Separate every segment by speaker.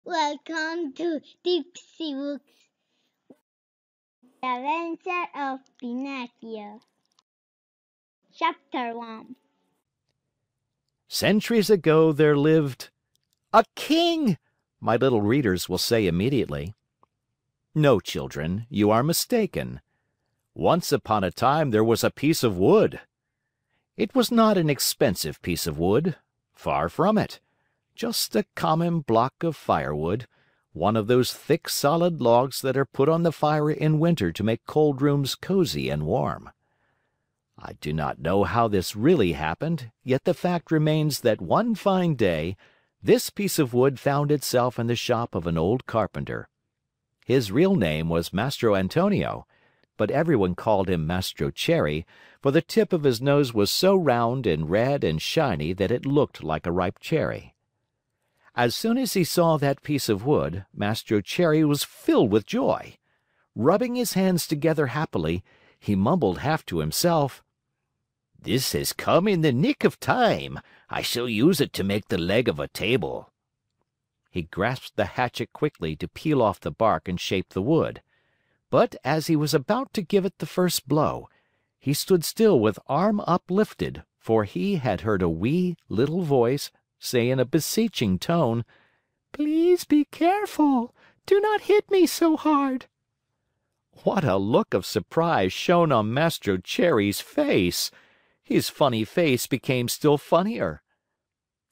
Speaker 1: Welcome to Tipsy Books, The Adventure of Pinocchio. Chapter 1.
Speaker 2: Centuries ago there lived a king, my little readers will say immediately. No, children, you are mistaken. Once upon a time there was a piece of wood. It was not an expensive piece of wood, far from it. Just a common block of firewood, one of those thick solid logs that are put on the fire in winter to make cold rooms cozy and warm. I do not know how this really happened, yet the fact remains that one fine day, this piece of wood found itself in the shop of an old carpenter. His real name was Mastro Antonio, but everyone called him Mastro Cherry, for the tip of his nose was so round and red and shiny that it looked like a ripe cherry. As soon as he saw that piece of wood, Mastro Cherry was filled with joy. Rubbing his hands together happily, he mumbled half to himself, "This has come in the nick of time. I shall use it to make the leg of a table." He grasped the hatchet quickly to peel off the bark and shape the wood. But as he was about to give it the first blow, he stood still with arm uplifted, for he had heard a wee little voice say in a beseeching tone, "Please be careful. Do not hit me so hard." What a look of surprise shone on Mastro Cherry's face! His funny face became still funnier.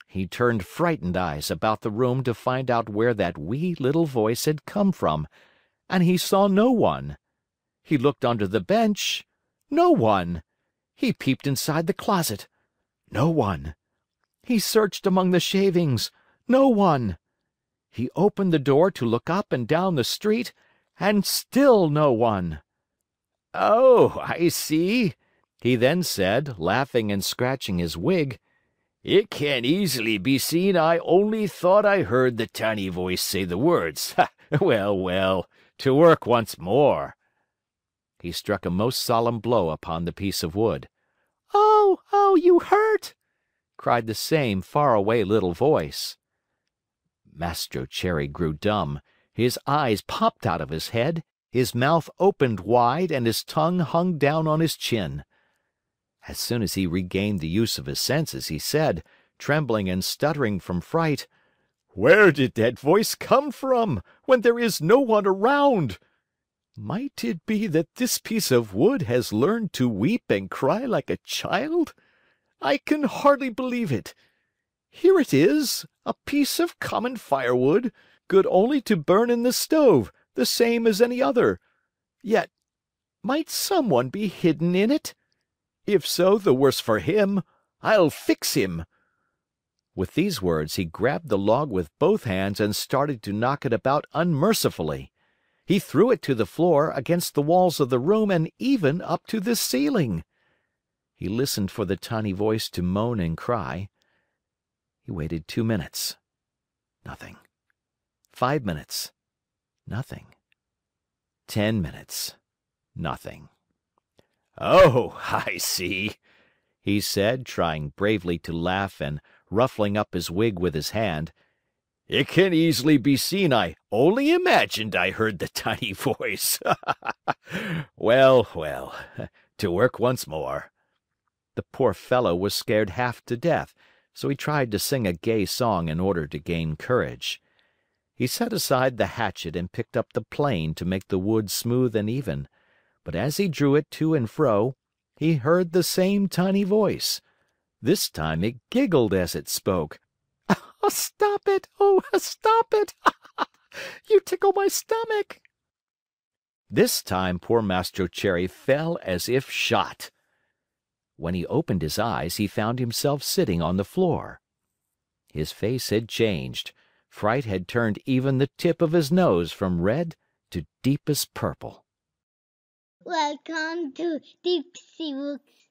Speaker 2: He turned frightened eyes about the room to find out where that wee little voice had come from, and he saw no one. He looked under the bench. No one. He peeped inside the closet. No one. He searched among the shavings. No one. He opened the door to look up and down the street, and still no one. "Oh, I see," he then said, laughing and scratching his wig. "It can easily be seen I only thought I heard the tiny voice say the words. Well, well, to work once more." He struck a most solemn blow upon the piece of wood. "Oh, oh, you hurt!" cried the same far-away little voice. Mastro Cherry grew dumb. His eyes popped out of his head, his mouth opened wide, and his tongue hung down on his chin. As soon as he regained the use of his senses, he said, trembling and stuttering from fright, "Where did that voice come from, when there is no one around? Might it be that this piece of wood has learned to weep and cry like a child? I can hardly believe it. Here it is, a piece of common firewood, good only to burn in the stove, the same as any other. Yet, might someone be hidden in it? If so, the worse for him. I'll fix him." With these words, he grabbed the log with both hands and started to knock it about unmercifully. He threw it to the floor, against the walls of the room, and even up to the ceiling. He listened for the tiny voice to moan and cry. He waited 2 minutes. Nothing. 5 minutes. Nothing. 10 minutes. Nothing. "Oh, I see," he said, trying bravely to laugh and ruffling up his wig with his hand. "It can easily be seen I only imagined I heard the tiny voice. Well, well, to work once more." The poor fellow was scared half to death, so he tried to sing a gay song in order to gain courage. He set aside the hatchet and picked up the plane to make the wood smooth and even, but as he drew it to and fro, he heard the same tiny voice. This time it giggled as it spoke. "Oh, stop it! Oh, stop it! You tickle my stomach!" This time poor Mastro Cherry fell as if shot. When he opened his eyes, he found himself sitting on the floor. His face had changed. Fright had turned even the tip of his nose from red to deepest purple.
Speaker 1: Welcome to Tipsy Books.